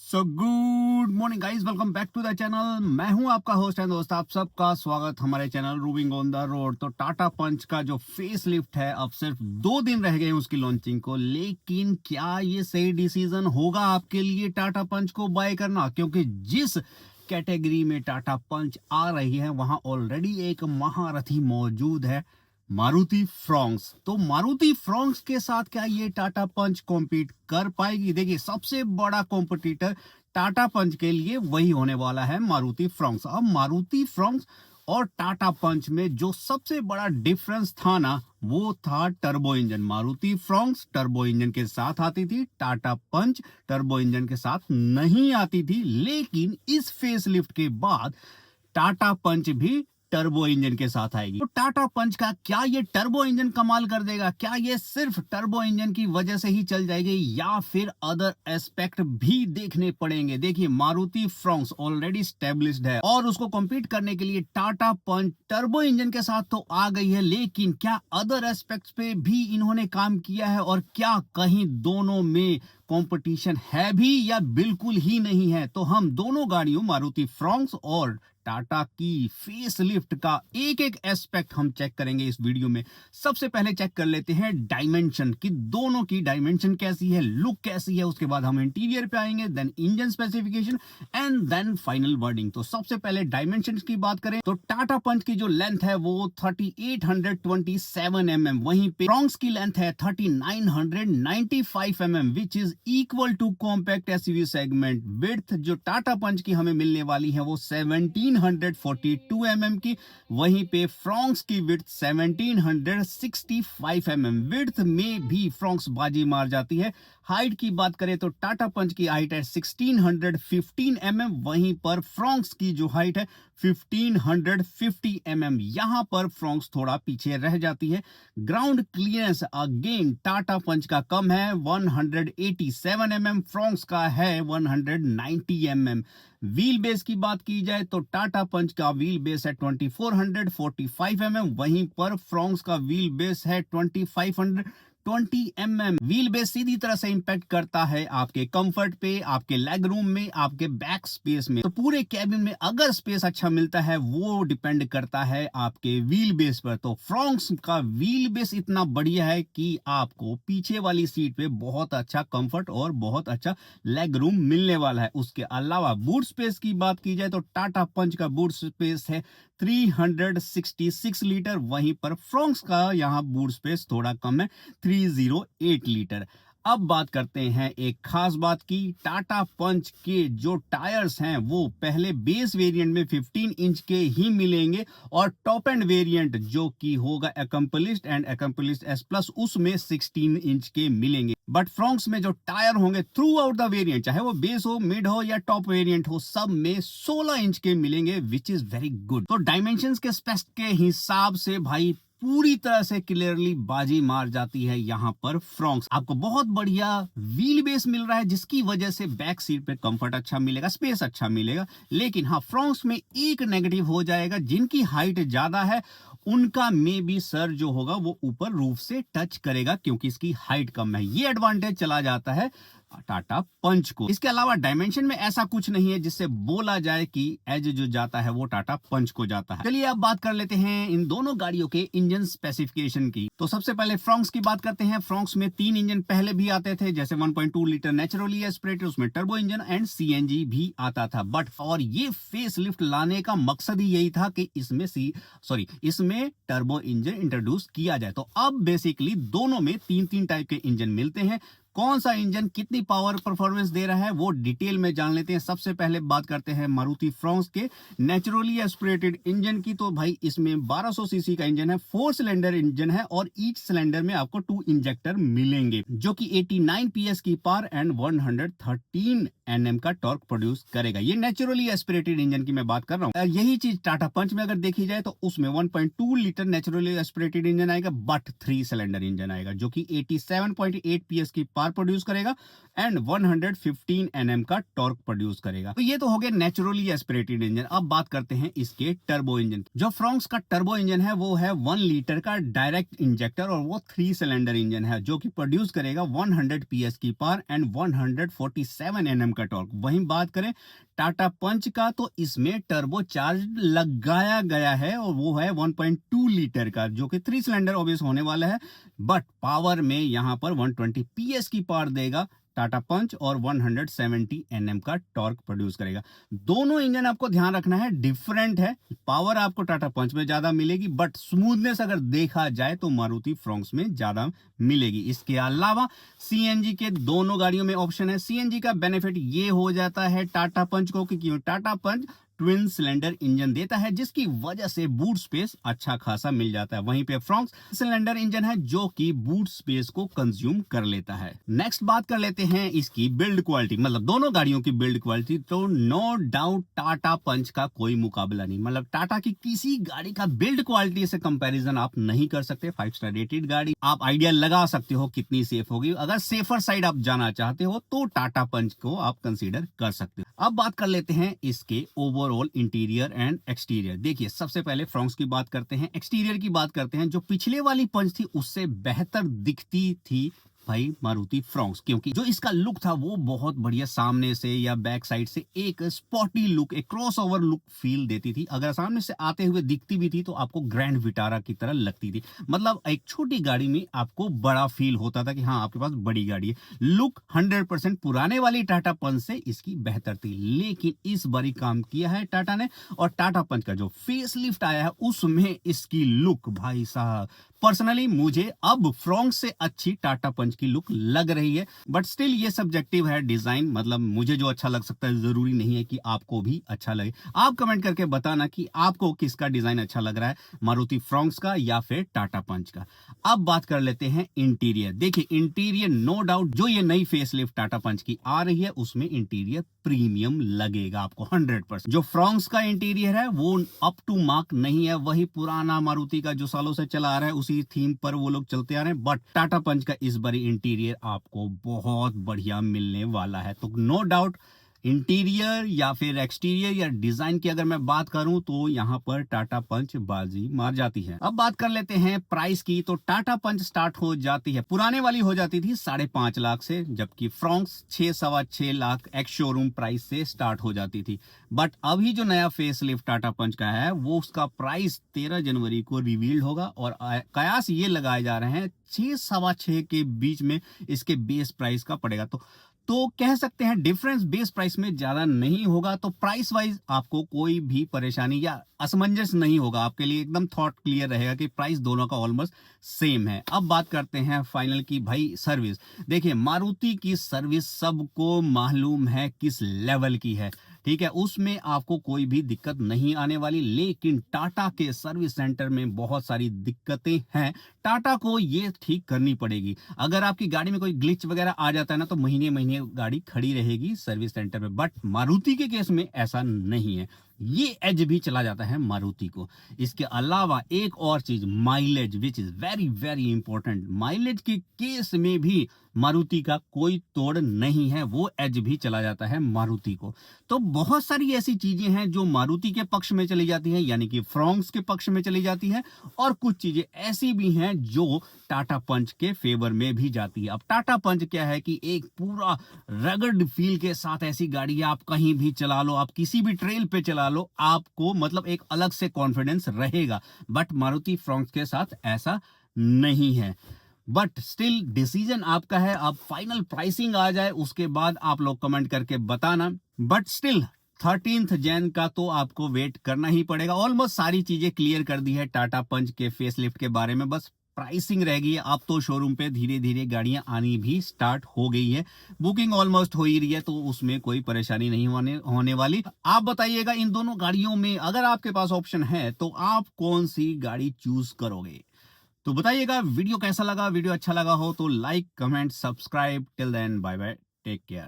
So good morning guys, welcome back to the channel. मैं हूं आपका होस्ट एंड दोस्त, आप सबका स्वागत हमारे channel roving on the road. तो टाटा पंच का जो फेस लिफ्ट है, अब सिर्फ 2 दिन रह गए उसकी लॉन्चिंग को, लेकिन क्या ये सही डिसीजन होगा आपके लिए टाटा पंच को बाय करना? क्योंकि जिस कैटेगरी में टाटा पंच आ रही है वहां ऑलरेडी एक महारथी मौजूद है, मारुति फ्रॉन्क्स। तो मारुति फ्रॉन्क्स के साथ क्या ये टाटा पंच कॉम्पीट कर पाएगी? देखिए, सबसे बड़ा कॉम्पिटिटर टाटा पंच के लिए वही होने वाला है, मारुति फ्रॉन्क्स। अब मारुति फ्रॉन्क्स और टाटा पंच में जो सबसे बड़ा डिफरेंस था ना, वो था turbo engine. Maruti Fronx turbo engine के साथ आती थी, टाटा पंच टर्बो इंजन के साथ नहीं आती थी। लेकिन इस फेसलिफ्ट के बाद टाटा पंच भी टर्बो इंजन के साथ आएगी। तो टाटा पंच का क्या ये टर्बो इंजन कमाल कर देगा? क्या ये सिर्फ टर्बो इंजन की वजह से ही चल जाएगी या फिर अदर एस्पेक्ट भी देखने पड़ेंगे? देखिए, मारुति फ्रॉन्क्स ऑलरेडी स्टेब्लिश्ड है और उसको कॉम्पीट करने के लिए टाटा पंच टर्बो इंजन के साथ तो आ गई है, लेकिन क्या अदर एस्पेक्ट्स पे भी इन्होंने काम किया है? और क्या कहीं दोनों में कंपटीशन है भी या बिल्कुल ही नहीं है? तो हम दोनों गाड़ियों, मारुति फ्रॉन्क्स और टाटा की फेस लिफ्ट का एक एक एस्पेक्ट हम चेक करेंगे इस वीडियो में। सबसे पहले चेक कर लेते हैं डायमेंशन की, दोनों की डायमेंशन कैसी है, लुक कैसी है। उसके बाद हम इंटीरियर पे आएंगे, then engine specification and then final wording. तो सबसे पहले डायमेंशन की बात करें तो टाटा पंच की जो लेंथ है वो 3827 mm, वहीं पे फ्रॉन्क्स की लेंथ है 3995 mm, which is equal to compact SUV segment. Width जो टाटा पंच की हमें मिलने वाली है वो 1742 mm की, वहीं पे फ्रॉन्क्स की विड्थ 1765 mm। विड्थ में भी फ्रॉन्क्स बाजी मार जाती है। हाइट की बात करें तो टाटा पंच की हाइट है 1615 mm, वहीं पर फ्रॉन्क्स की जो हाइट है 1550 mm। यहां पर फ्रॉन्क्स थोड़ा पीछे रह जाती है। ग्राउंड क्लियरेंस अगेन टाटा पंच का कम है, 187 mm, फ्रॉन्क्स का है 190 mm। व्हील बेस की बात की जाए तो टाटा पंच का व्हील बेस है 2445 mm, वहीं पर फ्रॉन्क्स का व्हील बेस है 2520 mm। व्हील बेस सीधी तरह से इंपैक्ट करता है आपके कंफर्ट पे, आपके लेग रूम में, आपके बैक स्पेस में। तो पूरे कैबिन में अगर स्पेस अच्छा मिलता है वो डिपेंड करता है आपके व्हील बेस पर। तो फ्रॉन्क्स का व्हील बेस इतना बढ़िया है कि आपको पीछे वाली सीट पे बहुत अच्छा कंफर्ट और बहुत अच्छा लेग रूम मिलने वाला है। उसके अलावा बूट स्पेस की बात की जाए तो टाटा पंच का बूट स्पेस है 366 लीटर, वहीं पर फ्रॉन्क्स का यहां बूट स्पेस थोड़ा कम है, 308 लीटर। अब बात करते हैं एक खास बात की, टाटा पंच के जो टायर्स हैं वो पहले बेस वेरिएंट में 15 इंच के ही मिलेंगे और टॉप एंड वेरिएंट जो कि होगा accomplished and accomplished S plus, उसमें 16 इंच के मिलेंगे। बट फ्रॉन्क्स में जो टायर होंगे थ्रू आउट द वेरिएंट, चाहे वो बेस हो, मिड हो या टॉप वेरिएंट हो, सब में 16 इंच के मिलेंगे, विच इज वेरी गुड। तो डायमेंशंस के स्पेक के हिसाब से भाई पूरी तरह से क्लियरली बाजी मार जाती है यहां पर फ्रॉन्क्स। आपको बहुत बढ़िया व्हील बेस मिल रहा है जिसकी वजह से बैक सीट पे कंफर्ट अच्छा मिलेगा, स्पेस अच्छा मिलेगा। लेकिन हाँ, फ्रॉन्क्स में एक नेगेटिव हो जाएगा, जिनकी हाइट ज्यादा है उनका मे बी सर जो होगा वो ऊपर रूफ से टच करेगा क्योंकि इसकी हाइट कम है। ये एडवांटेज चला जाता है टाटा पंच को। इसके अलावा डायमेंशन में ऐसा कुछ नहीं है जिससे बोला जाए कि एज जो जाता है वो टाटा पंच को जाता है। चलिए अब बात कर लेते हैं इन दोनों गाड़ियों के इंजन स्पेसिफिकेशन की। तो सबसे पहले फ्रॉन्क्स की बात करते हैं। फ्रॉन्क्स में 3 इंजन पहले भी आते थे, जैसे 1.2 लीटर नेचुरली एस्पिरेटेड, उसमें टर्बो इंजन एंड सीएनजी भी आता था। बट और ये फेस लिफ्ट लाने का मकसद ही यही था कि इसमें टर्बो इंजन इंट्रोड्यूस किया जाए। तो अब बेसिकली दोनों में 3 टाइप के इंजन मिलते हैं। कौन सा इंजन कितनी पावर परफॉर्मेंस दे रहा है वो डिटेल में जान लेते हैं। सबसे पहले बात करते हैं मारुति फ्रॉन्क्स के नेचुरली एस्पिरेटेड इंजन की। तो भाई इसमें 1200 सीसी का इंजन है, 4 सिलेंडर इंजन है और ईच सिलेंडर में आपको 2 इंजेक्टर मिलेंगे, जो कि 89 पीएस की पावर एंड 113 एनएम का टॉर्क प्रोड्यूस करेगा। ये नेचुरली एस्पिरेटेड इंजन की मैं बात कर रहा हूँ। यही चीज टाटा पंच में अगर देखी जाए तो उसमें 1.2 लीटर नेचुरली एस्पिरेटेड इंजन आएगा, बट 3 सिलेंडर इंजन आएगा जो कि 87.8 पीएस की पावर प्रोड्यूस करेगा एंड 115 एनएम का टॉर्क प्रोड्यूस करेगा। तो ये तो हो गया नेचुरली एस्पिरेटेड इंजन। अब बात करते हैं इसके टर्बो इंजन। जो फ्रॉन्क्स का टर्बो इंजन है वो है 1 लीटर का डायरेक्ट इंजेक्टर और वो 3 सिलेंडर इंजन है जो कि प्रोड्यूस करेगा 100 पीएस की पावर एंड 147 एनएम का टॉर्क। वहीं बात करें टाटा पंच का तो इसमें टर्बो चार्ज लगाया गया है और वो है 1.2 लीटर का, जो कि 3 सिलेंडर ऑब्वियस होने वाला है, बट पावर में यहां पर 120 पीएस की पावर देगा टाटा पंच और 170 एनएम का टॉर्क प्रोड्यूस करेगा। दोनों इंजन आपको ध्यान रखना है डिफरेंट है, पावर आपको टाटा पंच में ज्यादा मिलेगी, बट स्मूथनेस अगर देखा जाए तो मारुति फ्रॉन्क्स में ज्यादा मिलेगी। इसके अलावा सीएनजी के दोनों गाड़ियों में ऑप्शन है। सीएनजी का बेनिफिट ये हो जाता है टाटा पंच को कि टाटा पंच ट्विन सिलेंडर इंजन देता है, जिसकी वजह से बूट स्पेस अच्छा खासा मिल जाता है। वहीं पे फ्रॉन्क्स सिलेंडर इंजन है जो कि बूट स्पेस को कंज्यूम कर लेता है। नेक्स्ट बात कर लेते हैं इसकी बिल्ड क्वालिटी, मतलब दोनों गाड़ियों की बिल्ड क्वालिटी। तो नो डाउट टाटा पंच का कोई मुकाबला नहीं, मतलब टाटा की किसी गाड़ी का बिल्ड क्वालिटी से कंपैरिजन आप नहीं कर सकते। 5 स्टार रेटेड गाड़ी, आप आइडिया लगा सकते हो कितनी सेफ होगी। अगर सेफर साइड आप जाना चाहते हो तो टाटा पंच को आप कंसीडर कर सकते हो। अब बात कर लेते हैं इसके ओवरऑल इंटीरियर एंड एक्सटीरियर। देखिए सबसे पहले फ्रॉन्क्स की बात करते हैं, एक्सटीरियर की बात करते हैं। जो पिछले वाली पंच थी उससे बेहतर दिखती थी भाई मारुति फ्रॉन्क्स, क्योंकि जो इसका लुक था वो बहुत बढ़िया, सामने से या बैक साइड से एक स्पॉटी लुक, एक क्रॉसओवर लुक फील देती थी। अगर सामने से आते हुए दिखती भी थी तो आपको ग्रैंड विटारा की तरह लगती थी, मतलब एक छोटी गाड़ी में आपको बड़ा फील होता था कि हाँ आपके पास बड़ी गाड़ी है। लुक 100% पुराने वाली टाटा पंच से इसकी बेहतर थी, लेकिन इस बारी काम किया है टाटा ने, और टाटा पंच का जो फेस लिफ्ट आया है उसमें इसकी लुक भाई साहब पर्सनली मुझे अब फ्रॉन्क्स से अच्छी टाटा पंच की लुक लग रही है। बट स्टिल ये सब्जेक्टिव है डिजाइन, मतलब मुझे जो अच्छा लग सकता है जरूरी नहीं है कि आपको भी अच्छा लगे। आप कमेंट करके बताना कि आपको किसका डिजाइन अच्छा लग रहा है, मारुति फ्रॉन्क्स का या फिर टाटा पंच का। अब बात कर लेते हैं इंटीरियर। देखिए इंटीरियर नो डाउट जो ये नई फेसलिफ्ट टाटा पंच की आ रही है उसमें इंटीरियर प्रीमियम लगेगा आपको 100%। जो फ्रॉन्क्स का इंटीरियर है वो अप टू मार्क नहीं है, वही पुराना मारुति का जो सालों से चला आ रहा है उसी थीम पर वो लोग चलते आ रहे हैं। बट टाटा पंच का इस बारी इंटीरियर आपको बहुत बढ़िया मिलने वाला है। तो नो डाउट इंटीरियर या फिर एक्सटीरियर या डिजाइन की अगर मैं बात करूं तो यहां पर टाटा पंच बाजी मार जाती है। अब बात कर लेते हैं प्राइस की। तो टाटा पंच स्टार्ट हो जाती है, पुराने वाली हो जाती थी 5.5 लाख से, जबकि Fronx 6-6.25 lakh ex showroom price से स्टार्ट हो जाती थी। बट अभी जो नया फेस लिफ्ट टाटा पंच का है वो उसका प्राइस 13 जनवरी को रिवील्ड होगा, और कयास ये लगाए जा रहे हैं 6-6.25 के बीच में इसके बेस प्राइस का पड़ेगा। तो कह सकते हैं डिफरेंस बेस प्राइस में ज्यादा नहीं होगा, तो प्राइस वाइज आपको कोई भी परेशानी या असमंजस नहीं होगा, आपके लिए एकदम थॉट क्लियर रहेगा कि प्राइस दोनों का ऑलमोस्ट सेम है। अब बात करते हैं फाइनल की भाई सर्विस। देखिए मारुति की सर्विस सबको मालूम है किस लेवल की है, ठीक है, उसमें आपको कोई भी दिक्कत नहीं आने वाली। लेकिन टाटा के सर्विस सेंटर में बहुत सारी दिक्कतें हैं, टाटा को ये ठीक करनी पड़ेगी। अगर आपकी गाड़ी में कोई ग्लिच वगैरह आ जाता है ना तो महीने महीने गाड़ी खड़ी रहेगी सर्विस सेंटर में, बट मारुति के केस में ऐसा नहीं है, ये एज भी चला जाता है मारुति को। इसके अलावा एक और चीज mileage, which is very very important. Mileage के केस में भी मारुति का कोई तोड़ नहीं है, वो एज भी चला जाता है मारुति को। तो बहुत सारी ऐसी चीजें हैं जो मारुति के पक्ष में चली जाती हैं, यानी कि फ्रॉन्क्स के पक्ष में चली जाती है, और कुछ चीजें ऐसी भी हैं जो टाटा पंच के फेवर में भी जाती है। अब टाटा पंच क्या है कि एक पूरा रगड फील के साथ ऐसी गाड़ी है, आप कहीं भी चला लो, आप किसी भी ट्रेल पे चला लो, आपको मतलब एक अलग से कॉन्फिडेंस रहेगा। बट मारुति फ्रॉन्क्स के साथ ऐसा नहीं है। बट स्टिल डिसीजन आपका है, अब फाइनल प्राइसिंग आ जाए उसके बाद आप लोग कमेंट करके बताना। बट स्टिल 13 जैन का तो आपको वेट करना ही पड़ेगा। ऑलमोस्ट सारी चीजें क्लियर कर दी है टाटा पंच के फेसलिफ्ट के बारे में, बस प्राइसिंग रह गई है। अब तो शोरूम पे धीरे धीरे गाड़ियां आनी भी स्टार्ट हो गई है, बुकिंग ऑलमोस्ट हो ही रही है, तो उसमें कोई परेशानी नहीं होने वाली। आप बताइएगा इन दोनों गाड़ियों में अगर आपके पास ऑप्शन है तो आप कौन सी गाड़ी चूज करोगे, तो बताइएगा। वीडियो कैसा लगा, वीडियो अच्छा लगा हो तो like comment subscribe. Till then bye bye, take care.